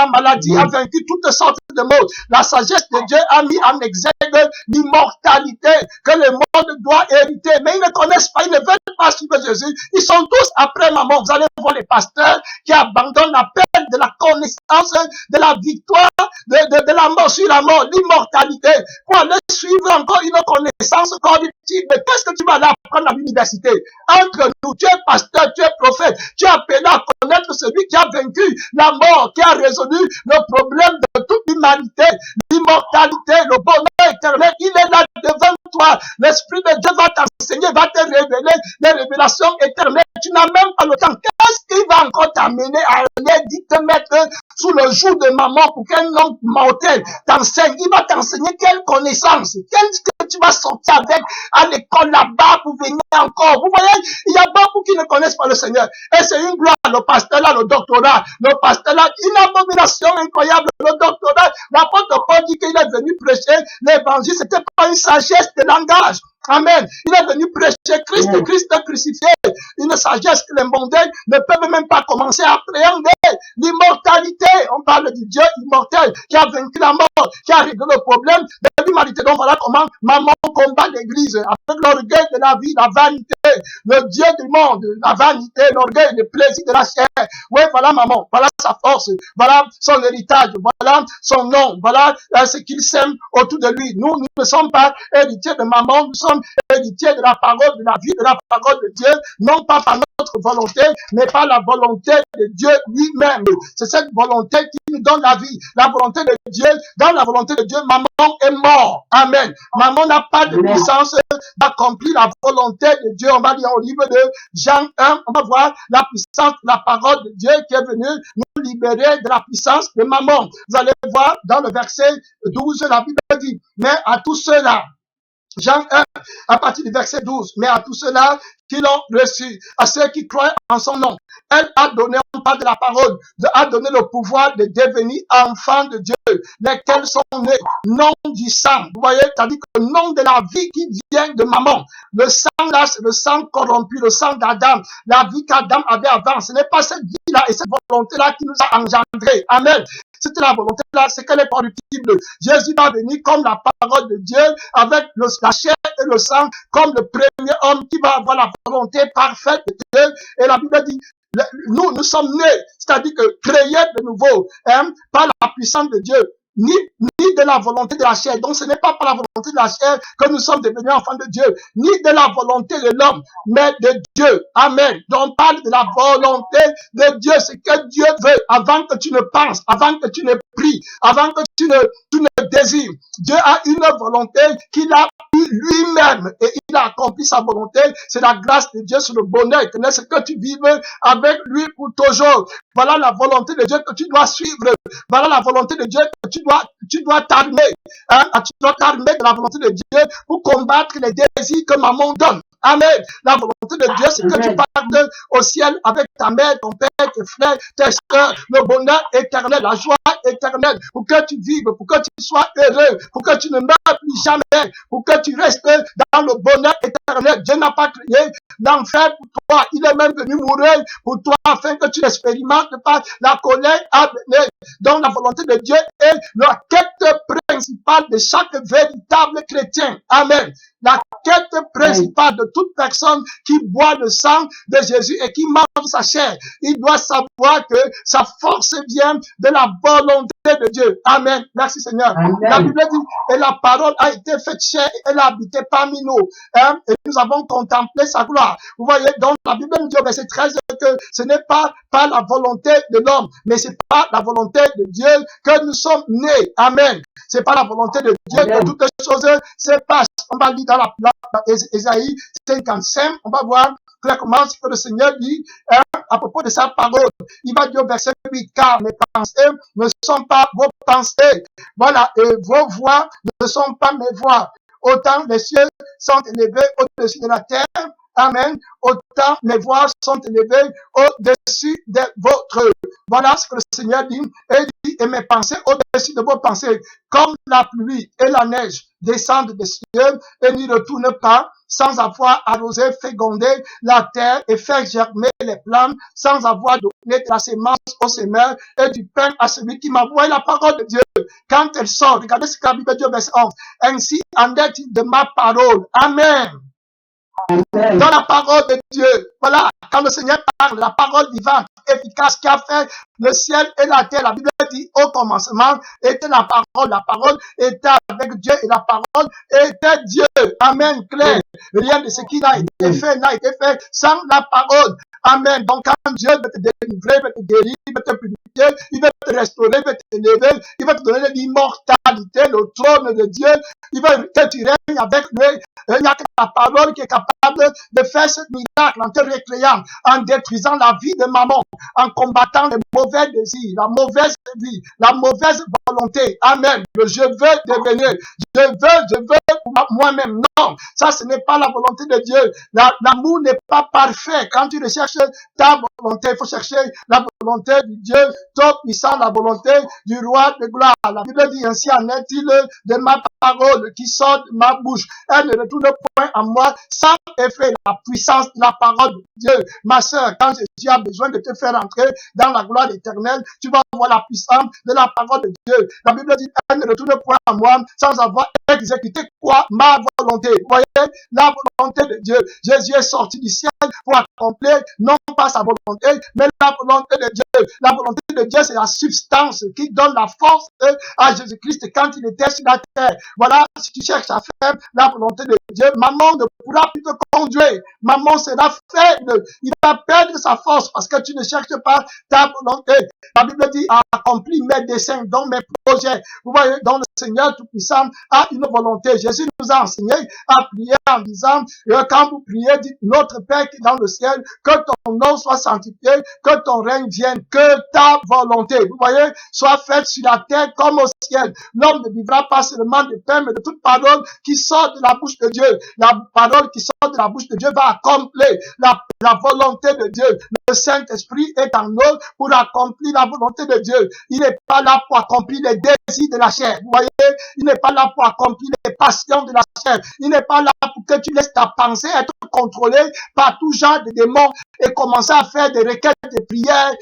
maladie, a vaincu toutes sortes de maux. La sagesse de Dieu a mis en exergue l'immortalité que le monde doit hériter. Mais ils ne connaissent pas, ils ne veulent pas suivre Jésus. Ils sont tous après Mammon. Vous allez voir les pasteurs qui abandonnent l'appel de la connaissance, de la victoire, de la mort sur la mort, l'immortalité, pour aller suivre encore une connaissance corruptible. Mais qu'est-ce que tu vas aller apprendre à l'université? Entre nous, tu es pasteur, tu es prophète, tu es appelé à connaître celui qui a vaincu la mort, qui a résolu le problème de toute l'humanité, l'immortalité, le bonheur éternel. Il est là devant toi. L'Esprit de Dieu va t'enseigner, va te révéler les révélations éternelles. Tu n'as même pas le temps. Qu'est-ce qui va encore t'amener à aller te mettre sous le joug de Mammon pour qu'un homme mortel t'enseigne? Il va t'enseigner quelle connaissance, qu'est-ce que tu vas sortir avec à l'école là-bas pour venir encore. Vous voyez, il y a beaucoup qui ne connaissent pas le Seigneur. Et c'est une gloire, le pasteur là, le doctorat, une abomination incroyable, le doctorat. L'apôtre Paul dit qu'il est venu prêcher l'évangile, c'était pas une sagesse de langage. Amen. Il est venu prêcher Christ crucifié. Une sagesse que les mondains ne peuvent même pas commencer à appréhender. L'immortalité. On parle du Dieu immortel qui a vaincu la mort, qui a réglé le problème de l'humanité. Donc voilà comment maman combat l'église avec l'orgueil de la vie, la vanité, le Dieu du monde, la vanité, l'orgueil, le plaisir de la chair. Oui, voilà maman, voilà sa force, voilà son héritage, voilà son nom, voilà ce qu'il sème autour de lui. Nous ne sommes pas héritiers de maman, nous sommes héritiers de la parole, de la vie, de la parole de Dieu, non pas par notre volonté, mais par la volonté de Dieu lui-même. C'est cette volonté qui nous donne la vie. La volonté de Dieu, dans la volonté de Dieu, maman est mort. Amen. Maman n'a pas de puissance d'accomplir la volonté de Dieu. On va lire au livre de Jean 1, on va voir la puissance de la parole de Dieu qui est venue nous libérer de la puissance de maman. Vous allez voir dans le verset 12, la Bible dit, mais à tous ceux-là, Jean 1, à partir du verset 12, mais à tous ceux-là qui l'ont reçu, à ceux qui croient en son nom, elle a donné, on parle de la parole, a donné le pouvoir de devenir enfants de Dieu, lesquels sont nés, non du sang. Vous voyez, c'est-à-dire que le nom de la vie qui vient de maman. Le sang là, c'est le sang corrompu, le sang d'Adam, la vie qu'Adam avait avant. Ce n'est pas cette vie-là et cette volonté-là qui nous a engendrés. Amen. C'était la volonté là, c'est qu'elle est corruptible. Jésus va venir comme la parole de Dieu, avec la chair et le sang, comme le premier homme qui va avoir la volonté parfaite de Dieu. Et la Bible dit, nous sommes nés, c'est-à-dire que créés de nouveau, par la puissance de Dieu. Ni de la volonté de la chair. Donc ce n'est pas par la volonté de la chair que nous sommes devenus enfants de Dieu, ni de la volonté de l'homme, mais de Dieu. Amen. Donc on parle de la volonté de Dieu, ce que Dieu veut avant que tu ne penses, avant que tu ne pries, avant que tu ne désires. Dieu a une volonté qu'il a eu lui-même et il a accompli sa volonté. C'est la grâce de Dieu sur le bonheur. C'est que tu vives avec lui pour toujours. Voilà la volonté de Dieu que tu dois suivre. Voilà la volonté de Dieu que tu dois t'armer. Tu dois t'armer de la volonté de Dieu pour combattre les désirs que maman donne. Amen. La volonté de Dieu, c'est que tu partes au ciel avec ta mère, ton père, tes frères, tes soeurs, le bonheur éternel, la joie éternelle, pour que tu vives, pour que tu sois heureux, pour que tu ne meurs plus jamais, pour que tu restes dans le bonheur éternel. Dieu n'a pas créé l'enfer pour toi. Il est même venu mourir pour toi afin que tu n'expérimentes pas la colère à venir. Donc la volonté de Dieu est la quête principale de chaque véritable chrétien. Amen. La quête principale de toute personne qui boit le sang de Jésus et qui mange sa chair. Il doit savoir que sa force vient de la volonté de Dieu. Amen. Merci Seigneur. Amen. La Bible dit, et la parole a été faite chair et elle a habité parmi nous. Et nous avons contemplé sa gloire. Vous voyez, donc la Bible nous dit au verset 13 que ce n'est pas par la volonté de l'homme, mais c'est par la volonté de Dieu que nous sommes nés. Amen. C'est pas la volonté de Dieu que toutes les choses se passent. On va lire dans la Ésaïe 55, on va voir clairement ce que le Seigneur dit à propos de sa parole. Il va dire au verset 8, car mes pensées ne sont pas vos pensées. Voilà, et vos voix ne sont pas mes voix. Autant les cieux sont élevés au-dessus de la terre. Amen. Autant mes voix sont élevées au-dessus de vôtres. Voilà ce que le Seigneur dit. Et il dit, et mes pensées au-dessus de vos pensées. Comme la pluie et la neige descendent des cieux et n'y retournent pas, sans avoir arrosé, fécondé la terre et faire germer les plantes, sans avoir donné de la sémence aux semeurs et du pain à celui qui m'envoie. La parole de Dieu, quand elle sort, regardez ce que la Bible dit au verset 11. Ainsi en est-il de ma parole. Amen. Dans la parole de Dieu, voilà, quand le Seigneur parle, la parole vivante, efficace, qui a fait le ciel et la terre, la Bible dit, au commencement était la parole était avec Dieu et la parole était Dieu. Amen, clair. Rien de ce qui n'a été fait sans la parole. Amen. Donc, quand Dieu veut te délivrer, veut te guérir, veut te purifier, il veut te restaurer, veut t'élever, il veut te donner l'immortalité, le trône de Dieu, il veut que tu règnes avec lui. Il n'y a que la parole qui est capable de faire ce miracle en te récréant, en détruisant la vie de maman, en combattant les mauvais désirs, la mauvaise vie, la mauvaise volonté. Amen. Je veux devenir, je veux moi-même. Non, ça ce n'est pas la volonté de Dieu. L'amour n'est pas parfait. Quand tu recherches ta volonté, il faut chercher la volonté du Dieu Tout-Puissant, la volonté du roi de gloire. La Bible dit ainsi: en est-il de ma parole qui sort de ma bouche. Elle ne retourne point à moi sans effet. La puissance de la parole de Dieu. Ma sœur, quand Jésus a besoin de te faire entrer dans la gloire éternelle, tu vas voir la puissance de la parole de Dieu. La Bible dit: elle ne retourne point à moi sans avoir exécuté quoi? Ma volonté. Vous voyez, la volonté de Dieu. Jésus est sorti du ciel pour accomplir non pas sa volonté, mais la volonté de Dieu. La volonté de Dieu, c'est la substance qui donne la force à Jésus-Christ quand il était sur la terre. Voilà, si tu cherches à faire la volonté de Dieu, maman ne pourra plus te conduire. Maman sera faible. Il va perdre sa force parce que tu ne cherches pas ta volonté. La Bible dit: accomplis mes desseins, dans mes projets. Vous voyez, donc le Seigneur Tout-Puissant a une volonté. Jésus nous a enseigné à prier en disant: quand vous priez, dites: notre Père qui est dans le ciel, que ton nom soit sanctifié, que ton règne vienne, que ta volonté, vous voyez, soit faite sur la terre comme au ciel. L'homme ne vivra pas seulement de pain, mais de toute parole qui sort de la bouche de Dieu. La parole qui sort de la bouche de Dieu va accomplir la volonté de Dieu. Le Saint-Esprit est en nous pour accomplir la volonté de Dieu. Il n'est pas là pour accomplir les désirs de la chair. Vous voyez, il n'est pas là pour accomplir les passions de la chair. Il n'est pas là pour que tu laisses ta pensée être contrôlée par tout genre de démons et commencer à faire des requêtes de prière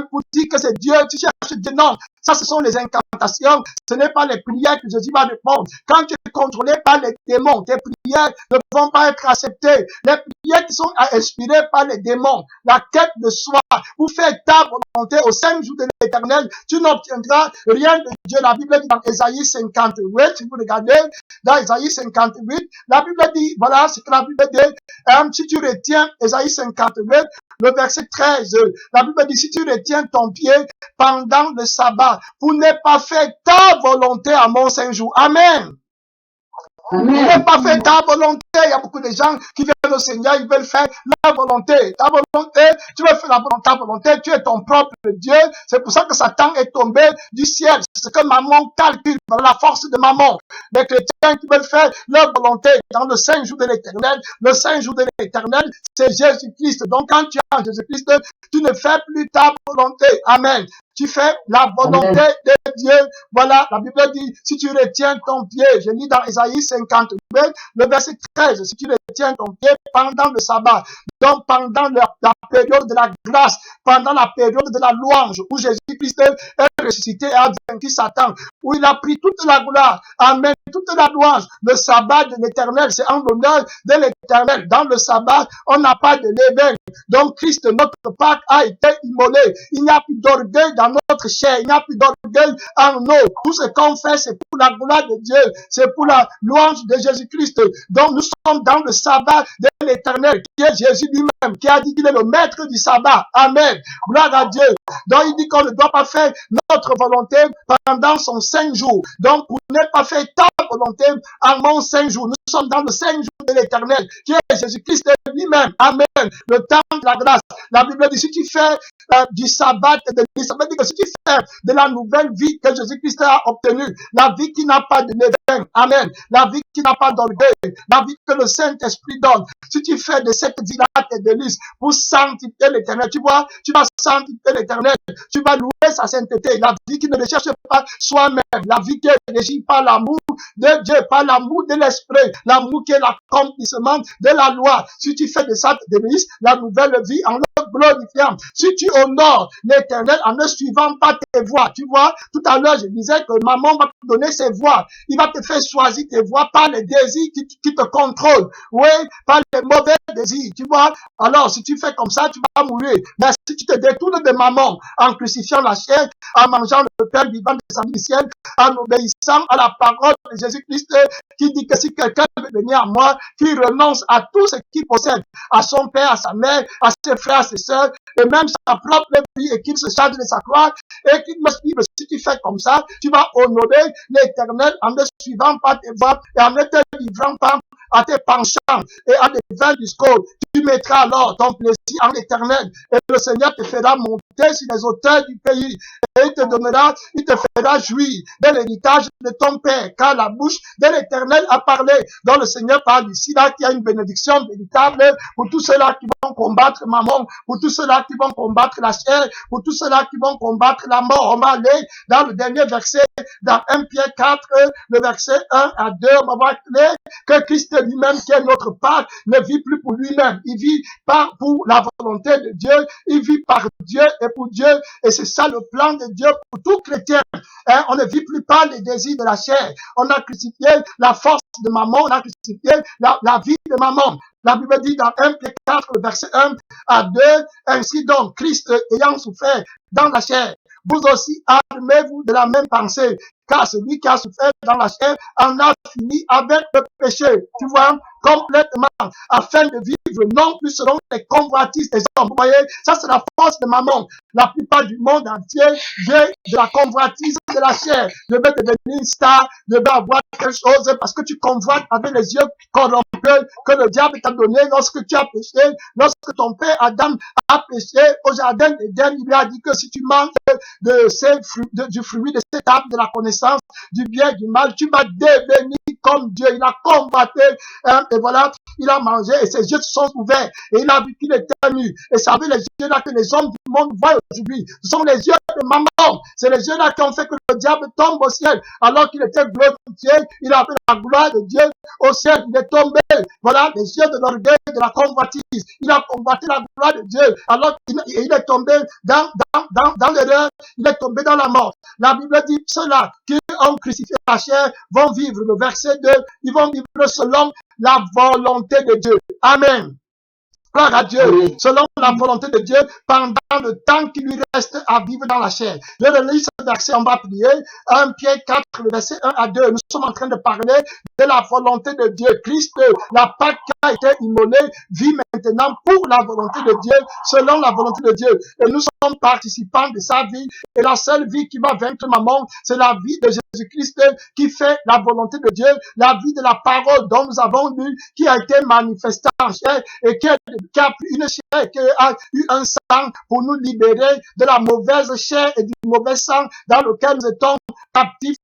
pour dire que c'est Dieu. Tu cherches Dieu. Non, ça ce sont les incantations. Ce n'est pas les prières que Jésus va répondre. Quand tu es contrôlé par les démons, tes prières ne vont pas être acceptées. Les prières qui sont inspirées par les démons, la quête de soi, pour faire ta volonté au 5 jours de l'Éternel, tu n'obtiendras rien de Dieu. La Bible dit dans Ésaïe 58, si vous regardez, dans Ésaïe 58, la Bible dit, voilà ce que la Bible dit, si tu retiens Ésaïe 58, le verset 13, la Bible dit: si tu retiens ton pied pendant le sabbat, pour ne pas faire ta volonté à mon saint jour. Amen. Amen. Tu n'as pas fait ta volonté. Il y a beaucoup de gens qui viennent au Seigneur, ils veulent faire la volonté. Ta volonté, tu veux faire ta volonté, tu es ton propre Dieu. C'est pour ça que Satan est tombé du ciel. C'est ce que maman calcule, la force de maman. Les chrétiens qui veulent faire leur volonté dans le 5 jours de l'Éternel, le 5 jours de l'Éternel, c'est Jésus-Christ. Donc quand tu as Jésus-Christ, tu ne fais plus ta volonté. Amen. Tu fais la volonté de Dieu. Voilà, la Bible dit: si tu retiens ton pied, je lis dans Ésaïe 58, le verset 13, si tu retiens ton pied pendant le sabbat, donc pendant la période de la grâce, pendant la période de la louange, où Jésus-Christ est ressuscité et a vaincu Satan, où il a pris toute la gloire, amen, toute la louange. Le sabbat de l'Éternel, c'est en l'honneur de l'Éternel. Dans le sabbat, on n'a pas de levain. Donc Christ, notre Pâque, a été immolé. Il n'y a plus d'orgueil dans notre chair. Il n'y a plus d'orgueil en nous. Tout ce qu'on fait, c'est pour la gloire de Dieu. C'est pour la louange de Jésus-Christ. Donc nous sommes dans le sabbat de l'Éternel, qui est Jésus lui-même, qui a dit qu'il est le maître du sabbat. Amen. Gloire à Dieu. Donc il dit qu'on ne doit pas faire notre volonté pendant son 5 jours. Donc vous n'avez pas fait ta volonté en mon 5 jours. Nous sommes dans le 5 jours de l'Éternel, qui est Jésus-Christ lui-même. Amen. Le temps de la grâce. La Bible dit: si tu fais du sabbat et de l'Église, ça veut dire que si tu fais de la nouvelle vie que Jésus-Christ a obtenue, la vie qui n'a pas de levain, amen, la vie qui n'a pas d'orgueil, la vie que le Saint-Esprit donne, si tu fais de cette vie-là tes délices pour sanctifier l'Éternel, tu vois, tu vas sanctifier l'Éternel, tu vas louer sa sainteté, la vie qui ne recherche pas soi-même, la vie qui est régie par l'amour de Dieu, par l'amour de l'Esprit, l'amour qui est l'accomplissement de la loi. Si tu fais de ça tes délices, la nouvelle vie en le glorifiant. Si tu honores l'Éternel en ne suivant pas tes voies, tu vois, tout à l'heure je disais que maman va te donner ses voies. Il va te faire choisir tes voies par les désirs qui te contrôlent. Oui, par les mauvais désirs, tu vois. Alors, si tu fais comme ça, tu vas mourir. Mais si tu te détournes de maman en crucifiant la chair, en mangeant le Père vivant de sa vie ciel, en obéissant à la parole de Jésus-Christ qui dit que si quelqu'un veut venir à moi, qu'il renonce à tout ce qu'il possède, à son père, à sa mère, à ses frères, à ses sœurs, et même sa propre vie, et qu'il se charge de sa croix, et qu'il me suive. Si tu fais comme ça, tu vas honorer l'Éternel en ne suivant pas tes voies et en ne te livrant pas à tes penchants et à des vains discours. Tu mettras alors ton plaisir en l'Éternel et le Seigneur te fera monter sur les hauteurs du pays et il te fera jouir de l'héritage de ton Père, car la bouche de l'Éternel a parlé. Donc le Seigneur parle ici, là, qu'il y a une bénédiction véritable pour tous ceux-là qui vont combattre Mammon, pour tous ceux-là qui vont combattre la chair, pour tous ceux-là qui vont combattre la mort. On va aller dans le dernier verset, dans 1 Pierre 4, le verset 1 à 2, on va voir que Christ lui-même, qui est notre Père, ne vit plus pour lui-même. Il vit pour la volonté de Dieu, il vit par Dieu et pour Dieu, et c'est ça le plan de Dieu pour tout chrétien. Hein, on ne vit plus par les désirs de la chair. On a crucifié la force de Mammon, on a crucifié la vie de Mammon. La Bible dit dans 1 Pierre 4, verset 1 à 2, ainsi donc, Christ ayant souffert dans la chair, vous aussi armez-vous de la même pensée, car celui qui a souffert dans la chair en a fini avec le péché. Tu vois, complètement, afin de vivre non plus selon les convoitises des hommes. Vous voyez, ça c'est la force de Mammon. La plupart du monde entier vient de la convoitise de la chair. Je veux devenir une star, je veux avoir quelque chose parce que tu convoites avec les yeux corrompus que le diable t'a donné lorsque tu as péché, lorsque ton père Adam a péché au jardin d'Éden. Il lui a dit que si tu manges du fruit de cet arbre de la connaissance du bien et du mal, tu vas devenir comme Dieu. Il a combattu, et voilà, il a mangé et ses yeux se sont ouverts et il a vu qu'il était nu. Et ça veut les yeux là que les hommes du monde voient aujourd'hui. Ce sont les yeux de Mammon. C'est les yeux là qui ont fait que le diable tombe au ciel. Alors qu'il était glorifié, il a vu la gloire de Dieu au ciel. Il est tombé. Voilà, les yeux de l'orgueil, de la convoitise. Il a combattu la gloire de Dieu. Alors qu'il est tombé dans l'erreur. Il est tombé dans la mort. La Bible dit ceux-là qui ont crucifié la chair vont vivre. Le verset 2, ils vont vivre selon la volonté de Dieu. Amen. Gloire à Dieu, oui. Selon la volonté de Dieu, pendant le temps qui lui reste à vivre dans la chair. Je relis ce verset, on va prier. 1 Pierre 4, le verset 1 à 2. Nous sommes en train de parler de la volonté de Dieu. Christ, la Pâque qui a été immolée, vit maintenant pour la volonté de Dieu, selon la volonté de Dieu. Et nous sommes participants de sa vie. Et la seule vie qui va vaincre Mammon, c'est la vie de Jésus-Christ qui fait la volonté de Dieu, la vie de la parole dont nous avons lu, qui a été manifestée en chair et qui a pris une chair, qui a eu un sang pour nous libérer de la mauvaise chair et du mauvais sang dans lequel nous étions captifs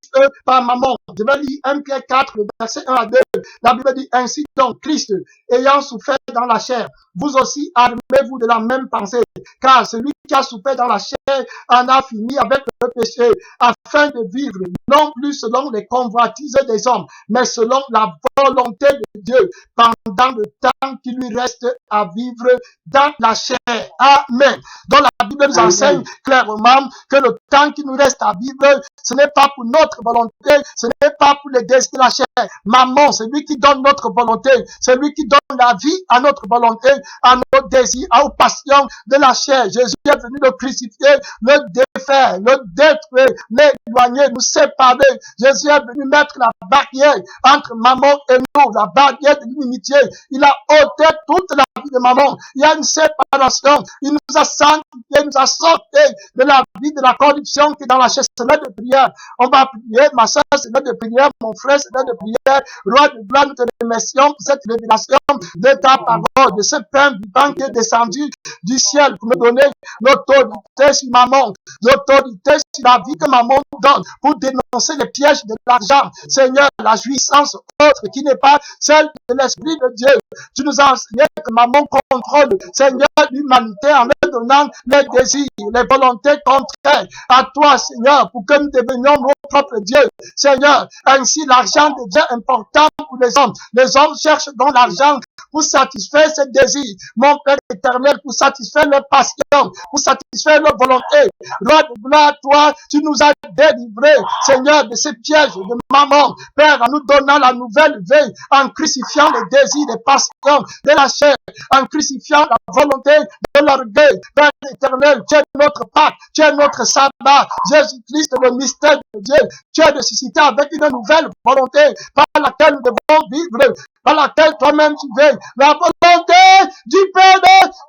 par Mammon. Je vais lire 1 Pierre 4, le verset 1 à 2. La Bible dit ainsi donc, Christ, ayant souffert dans la chair, vous aussi armez-vous de la même pensée, car celui qui a souffert dans la chair en a fini avec le péché, afin de vivre non plus selon les convoitises des hommes, mais selon la volonté de Dieu, pendant le temps qui lui reste à vivre dans la chair. Amen. Donc la Bible nous enseigne clairement que le temps qui nous reste à vivre, ce n'est pas pour notre volonté, ce n'est pas pour les désirs de la chair. Mammon, c'est lui qui donne notre volonté, c'est lui qui donne la vie à notre volonté, à nos désirs, aux passions de la chair. Jésus est venu le crucifier, le défaire, le détruire, l'éloigner, nous séparer. Jésus est venu mettre la barrière entre Mammon et nous, la barrière de l'inimitié. Il a ôté toute la vie de Mammon. Il y a une séparation. Il nous a sanctifié, nous a sortis de la vie de la corruption qui est dans la chair. C'est l'heure de prière. On va prier, ma soeur, c'est l'heure de prière, mon frère, c'est l'heure de prière. Roi de gloire, nous te remercions pour cette révélation de ta parole, de ce pain vivant qui est descendu du ciel pour me donner l'autorité sur Mammon, l'autorité sur la vie que Mammon donne pour dénoncer les pièges de l'argent. Seigneur, la jouissance autre qui n'est pas celle de l'Esprit de Dieu. Tu nous as enseigné que Mammon contrôle, Seigneur, l'humanité en leur donnant les désirs, les volontés contraires à toi, Seigneur, pour que nous devenions nos propres dieux. Seigneur, ainsi l'argent devient important pour les hommes. Les hommes cherchent donc l'argent pour satisfaire ses désirs. Mon Père éternel, pour satisfaire leurs passions, pour satisfaire leurs volontés. Roi de gloire, toi, tu nous as délivrés, Seigneur, de ces pièges de Mammon. Père, en nous donnant la nouvelle vie, en crucifiant les désirs, les passions de la chair, en crucifiant la volonté de l'orgueil. Père éternel, tu es notre Pâque, tu es notre sabbat. Jésus-Christ, le mystère de Dieu, tu es ressuscité avec une nouvelle volonté par laquelle nous devons vivre, par laquelle toi-même tu veux. La volonté du Père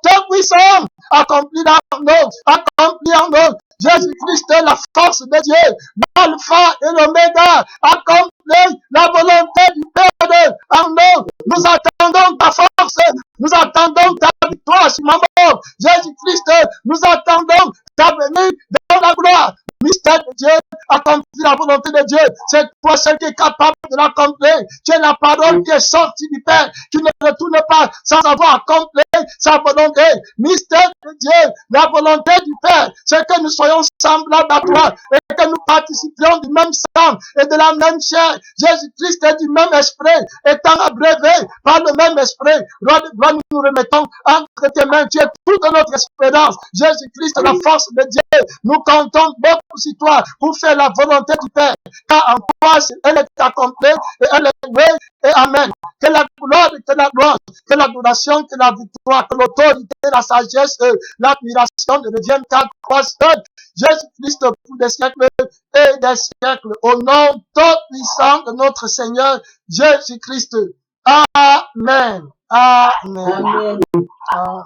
de puissant, accomplie en nous, accomplie en nous. Jésus-Christ est la force de Dieu, l'alpha et l'oméga, accomplie la volonté du Père en nous. Nous attendons ta force. Nous attendons ta victoire sur ma mort. Jésus-Christ, nous attendons ta venue dans la gloire. Mystère de Dieu, accomplis la volonté de Dieu. C'est toi seul qui est capable de l'accomplir. Tu es la parole qui est sortie du Père, qui ne retourne pas sans avoir accompli sa volonté. Mystère de Dieu, la volonté du Père, c'est que nous soyons semblables à toi et que nous participions du même sang et de la même chair. Jésus-Christ est du même esprit, étant abreuvé par le même esprit. Roi de gloire, nous nous remettons entre tes mains. Tu es toute notre espérance. Jésus-Christ, la force de Dieu, nous comptons beaucoup sur toi pour faire la volonté du Père. Car en toi, elle est accomplie et elle est louée et amen. Que la gloire, que l'adoration, que la victoire, que l'autorité, la sagesse, l'admiration ne deviennent qu'à toi seul. Jésus-Christ pour des siècles et des siècles. Au nom tout puissant de notre Seigneur Jésus-Christ. Amen. Amen. Amen. Amen.